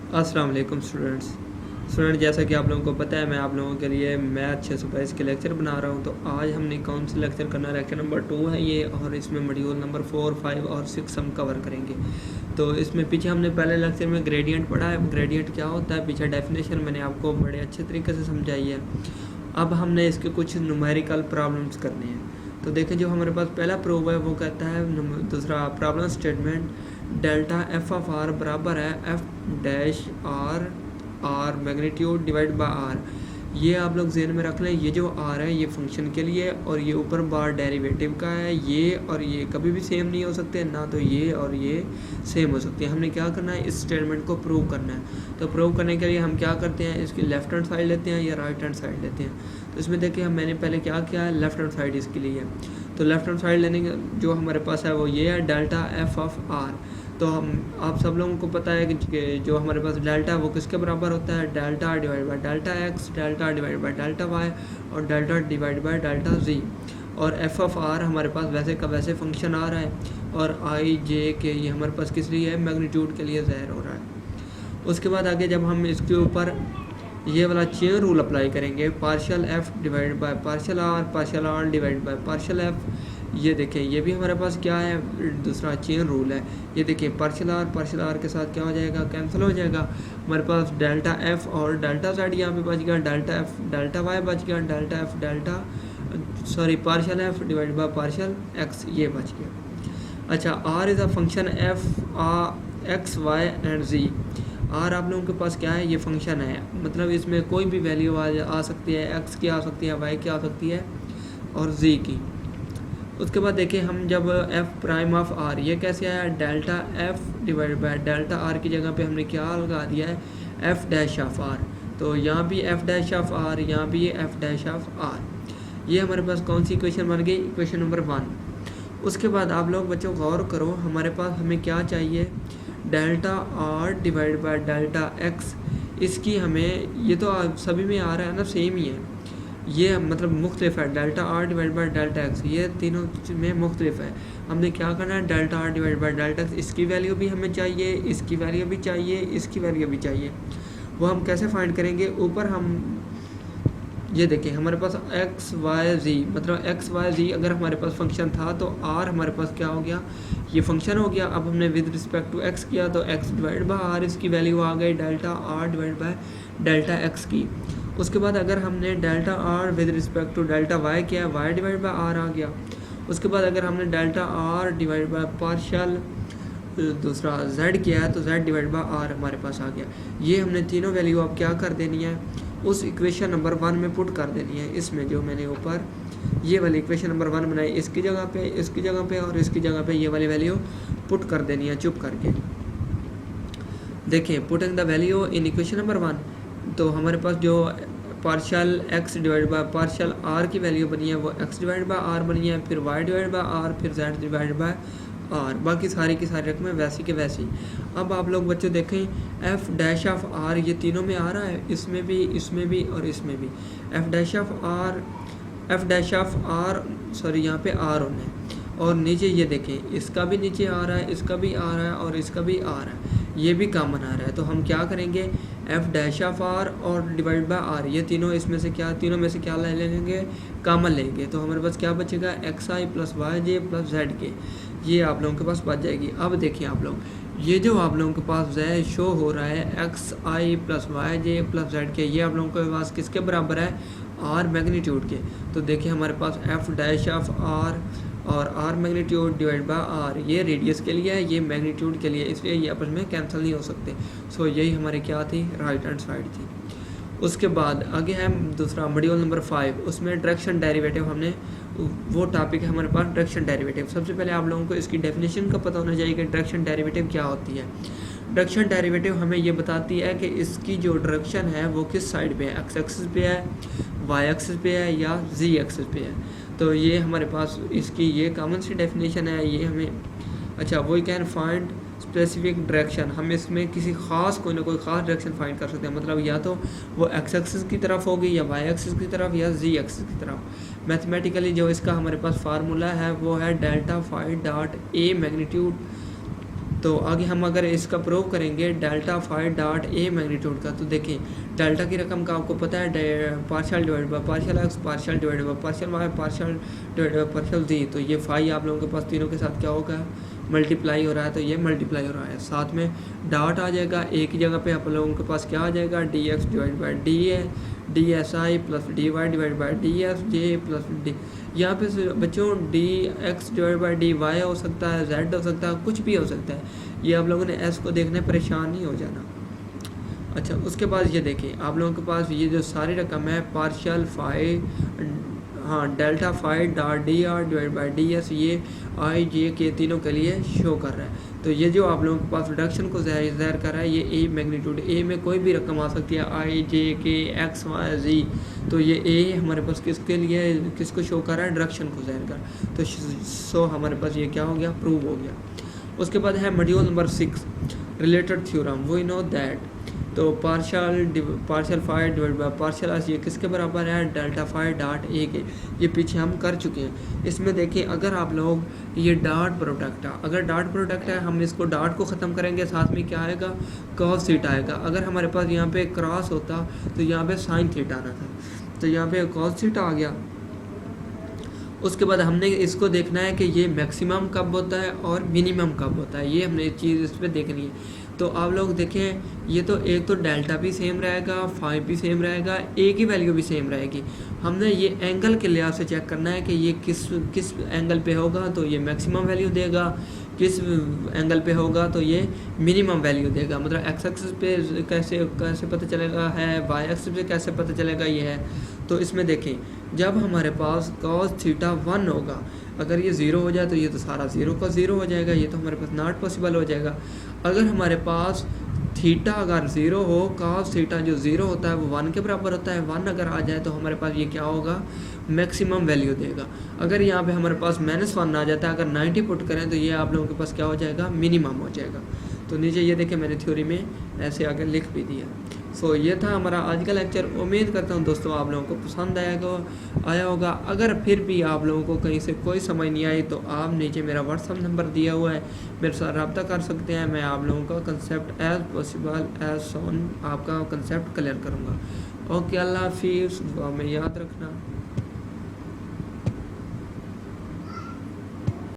अस्सलाम वालेकुम स्टूडेंट, जैसा कि आप लोगों को पता है मैं आप लोगों के लिए मैथ 622 के लेक्चर बना रहा हूं। तो आज हमने कौन सा लेक्चर करना है? लेक्चर नंबर 2 है ये, और इसमें मॉड्यूल नंबर 4, 5 और 6 हम कवर करेंगे। तो इसमें पीछे हमने पहले लेक्चर में ग्रेडियंट पढ़ा है। ग्रेडियंट क्या होता है, पीछे डेफिनेशन मैंने आपको बड़े अच्छे तरीके से समझाई है। अब हमने इसके कुछ न्यूमेरिकल प्रॉब्लम्स करने हैं। तो देखें, जो हमारे पास पहला प्रूव है वो कहता है, दूसरा problem statement, delta F of R बराबर है F dash R R magnitude divide by R. ये आप लोग ज़हन में रख लें, ये जो आर है ये फंक्शन के लिए, और ये ऊपर बार डेरिवेटिव का है। ये और ये कभी भी सेम नहीं हो सकते, ना तो ये और ये सेम हो सकते हैं। हमने क्या करना है, इस स्टेटमेंट को प्रूव करना है। तो प्रूव करने के लिए हम क्या करते हैं, इसकी लेफ्ट हैंड साइड लेते हैं या राइट हैंड साइड लेते हैं। तो इसमें देखिए, मैंने पहले क्या किया है, लेफ्ट हैंड साइड इसके लिए है। तो लेफ्ट हैंड साइड लेने के जो हमारे पास है वो ये है, डेल्टा एफ ऑफ आर। तो हम आप सब लोगों को पता है कि जो हमारे पास डेल्टा है वो किसके बराबर होता है, delta divide by delta x, delta divide by delta y और delta divide by delta z. और एफ ऑफ आर हमारे पास वैसे का वैसे फंक्शन आ रहा है, और आई जे के ये हमारे पास किस लिए है, मैग्नीट्यूड के लिए ज़ाहिर हो रहा है। उसके बाद आगे जब हम इसके ऊपर ये वाला चेन रूल अप्लाई करेंगे, partial F divide by partial R divide by partial F. ये देखें, ये भी हमारे पास क्या है, दूसरा चेन रूल है। ये देखें, पार्शियल आर के साथ क्या हो जाएगा, कैंसिल हो जाएगा। हमारे पास डेल्टा एफ और डेल्टा जेड यहाँ पे बच गया, डेल्टा एफ डेल्टा वाई बच गया, delta F partial F divide by partial X ये बच गया। अच्छा, R is a function F X Y and G. आर आप लोगों के पास क्या है, ये फंक्शन है, मतलब इसमें कोई भी वैल्यू आ सकती है, एक्स की आ सकती है, वाई की आ सकती है और जी की। उसके बाद देखें, हम जब एफ प्राइम ऑफ आर ये कैसे आया, delta F divide by delta R की जगह पे हमने क्या लगा दिया है, एफ डैश ऑफ आर। तो यहाँ भी एफ डैश ऑफ आर, यहाँ भी एफ डैश ऑफ आर। ये हमारे पास कौन सी इक्वेशन बन गई, इक्वेशन नंबर 1। उसके बाद आप लोग बच्चों गौर करो, हमारे पास हमें क्या चाहिए, delta R divide by delta x. इसकी हमें, ये तो सभी में आ रहा है ना, सेम ही है, ये मतलब मुख्तलिफ है, delta R divide by delta x, ये तीनों में मुख्तलिफ है। हमने क्या करना है, delta R divide by delta x, इसकी वैल्यू भी हमें चाहिए, इसकी वैल्यू भी चाहिए, इसकी वैल्यू भी चाहिए। वो हम कैसे फाइंड करेंगे, ऊपर हम ये देखें, हमारे पास एक्स वाई जी, मतलब एक्स वाई जी अगर हमारे पास फंक्शन था तो आर हमारे पास क्या हो गया, ये फंक्शन हो गया। अब हमने विद रिस्पेक्ट टू एक्स किया तो एक्स डिवाइड बाई आर, इसकी वैल्यू आ गई delta R divide by delta X की। उसके बाद अगर हमने delta R with respect to delta Y किया, वाई डिवाइड बाई आर आ गया। उसके बाद अगर हमने delta R divide by partial दूसरा जेड किया है तो जेड डिवाइड बाई आर हमारे पास आ गया। ये हमने तीनों वैल्यू अब क्या कर देनी है, उस इक्वेशन नंबर 1 में पुट कर देनी है। इसमें जो मैंने ऊपर ये वाली इक्वेशन नंबर 1 बनाई, इसकी जगह पे, इसकी जगह पे और इसकी जगह पे ये वाली वैल्यू पुट कर देनी है चुप करके। देखें, putting the value in equation number 1, तो हमारे पास जो partial X divide by partial R की वैल्यू बनी है वो एक्स डिवाइड बाय आर बनी है, फिर वाई डिवाइड बाय आर, फिर जेड डिवाइड बाय आर, बाकी सारी की सारी रकमें वैसी के वैसी। अब आप लोग बच्चों देखें, एफ डैश ऑफ आर ये तीनों में आ रहा है, इसमें भी, इसमें भी और इसमें भी। F dash of R sorry यहाँ पे आर होना है, और नीचे ये देखें, इसका भी नीचे आ रहा है, इसका भी आ रहा है और इसका भी आ रहा है, ये भी कॉमन आ रहा है। तो हम क्या करेंगे, एफ डैश ऑफ आर और डिवाइड बाय आर, ये तीनों इसमें से क्या, तीनों में से क्या ले लेंगे, कॉमन लेंगे। तो हमारे पास क्या बचेगा, एक्स आई प्लस वाई जे प्लस जेड के, ये आप लोगों के पास बच जाएगी। अब देखिए आप लोग, ये जो आप लोगों के पास है शो हो रहा है एक्स आई प्लस वाई जे प्लस जेड के, ये आप लोगों के पास किसके बराबर है, आर मैग्नीट्यूड के। तो देखिए हमारे पास एफ डैश ऑफ आर और R magnitude divide by R, ये रेडियस के लिए है, ये मैग्नीट्यूड के लिए, इसलिए ये आपस में कैंसिल नहीं हो सकते। सो यही हमारी क्या थी, राइट हैंड साइड थी। उसके बाद आगे है दूसरा मॉड्यूल नंबर 5, उसमें डायरेक्शन डेरिवेटिव, हमने वो टॉपिक है हमारे पास डायरेक्शन डेरिवेटिव। सबसे पहले आप लोगों को इसकी डेफिनेशन का पता होना चाहिए कि डायरेक्शन डेरिवेटिव क्या होती है। डायरेक्शन डेरिवेटिव हमें ये बताती है कि इसकी जो डायरेक्शन है वो किस साइड पे है, एक्स एक्सिस पे है, वाई एक्सिस पे है या जी एक्सिस पे है। तो ये हमारे पास इसकी ये कॉमन सी डेफिनेशन है, ये हमें, अच्छा, we can find specific direction, हम इसमें किसी खास कोई ना कोई ख़ास डायरेक्शन फाइंड कर सकते हैं, मतलब या तो वो एक्स एक्सिस की तरफ होगी या वाई एक्सिस की तरफ या जी एक्सिस की तरफ। मैथमेटिकली जो इसका हमारे पास फार्मूला है वो है delta phi dot A magnitude तो आगे हम अगर इसका प्रूव करेंगे delta phi dot A magnitude का, तो देखिए डेल्टा की रकम का आपको पता है partial divide by partial x, partial divide by partial y, partial divide by partial z. तो ये फाई आप लोगों के पास तीनों के साथ क्या होगा, मल्टीप्लाई हो रहा है, तो ये मल्टीप्लाई हो रहा है। साथ में डॉट आ जाएगा, एक ही जगह पे आप लोगों के पास क्या आ जाएगा, D X divide by D A D S I plus D Y divide by D S J plus D. यहाँ पे बच्चों D X divide by D Y हो सकता है, जेड हो सकता है, कुछ भी हो सकता है। ये आप लोगों ने एस को देखने परेशान नहीं हो जाना। अच्छा, उसके बाद ये देखिए आप लोगों के पास ये जो सारी रकम है पार्शियल फाई, हाँ delta phi dot D R divide by D S, ये आई जे के तीनों के लिए शो कर रहा है। तो ये जो आप लोगों के पास रिडक्शन को ज़ाहिर कर रहा है, ये ए मैग्नीट्यूड, ए में कोई भी रकम आ सकती है, आई जे के एक्स वाई जी। तो ये ए हमारे पास किसके लिए, किसको शो कर रहा है, रिडक्शन को ज़ाहिर कर। तो सो हमारे पास ये क्या हो गया, प्रूव हो गया। उसके बाद है module number 6 related theorem, we know that. तो partial phi divide by partial s, ये किसके बराबर है, डेल्टा फाई डॉट ए के। ये पीछे हम कर चुके हैं। इसमें देखिए अगर आप लोग ये डॉट प्रोडक्ट है, अगर डॉट प्रोडक्ट है हम इसको डॉट को ख़त्म करेंगे, साथ में क्या आएगा, कॉस थीटा आएगा। अगर हमारे पास यहाँ पे क्रॉस होता तो यहाँ पे साइन थीटा आना था, तो यहाँ पे कॉस थीटा आ गया। उसके बाद हमने इसको देखना है कि ये मैक्सिमम कब होता है और मिनिमम कब होता है, ये हमने एक चीज़ इस पर देखनी है। तो आप लोग देखें, ये तो एक तो डेल्टा भी सेम रहेगा, फाई भी सेम रहेगा, ए की वैल्यू भी सेम रहेगी। हमने ये एंगल के लिहाज से चेक करना है कि ये किस एंगल पे होगा तो ये मैक्सिमम वैल्यू देगा, किस एंगल पे होगा तो ये मिनिमम वैल्यू देगा। मतलब एक्स एक्सिस पे कैसे पता चलेगा है, वाई एक्सिस पे कैसे पता चलेगा ये है। तो इसमें देखें जब हमारे पास कॉस थीटा 1 होगा, अगर ये 0 हो जाए तो ये तो सारा 0 का 0 हो जाएगा, ये तो हमारे पास नॉट पॉसिबल हो जाएगा। अगर हमारे पास थीटा अगर 0 हो, कॉस थीटा जो 0 होता है वो 1 के बराबर होता है, 1 अगर आ जाए तो हमारे पास ये क्या होगा, मैक्सिमम वैल्यू देगा। अगर यहाँ पे हमारे पास -1 आ जाता है, अगर 90 पुट करें तो ये आप लोगों के पास क्या हो जाएगा, मिनिमम हो जाएगा। तो नीचे ये देखें मैंने थ्योरी में ऐसे आगे लिख भी दिया। सो ये था हमारा आज का लेक्चर। उम्मीद करता हूँ दोस्तों आप लोगों को पसंद आया होगा। अगर फिर भी आप लोगों को कहीं से कोई समझ नहीं आई तो आप नीचे मेरा व्हाट्सअप नंबर दिया हुआ है, मेरे साथ रब्ता कर सकते हैं। मैं आप लोगों का कंसेप्ट एज पॉसिबल एज सोन आपका कंसेप्ट क्लियर करूँगा। ओके, अल्लाह हाफिज़, दुआ में याद रखना।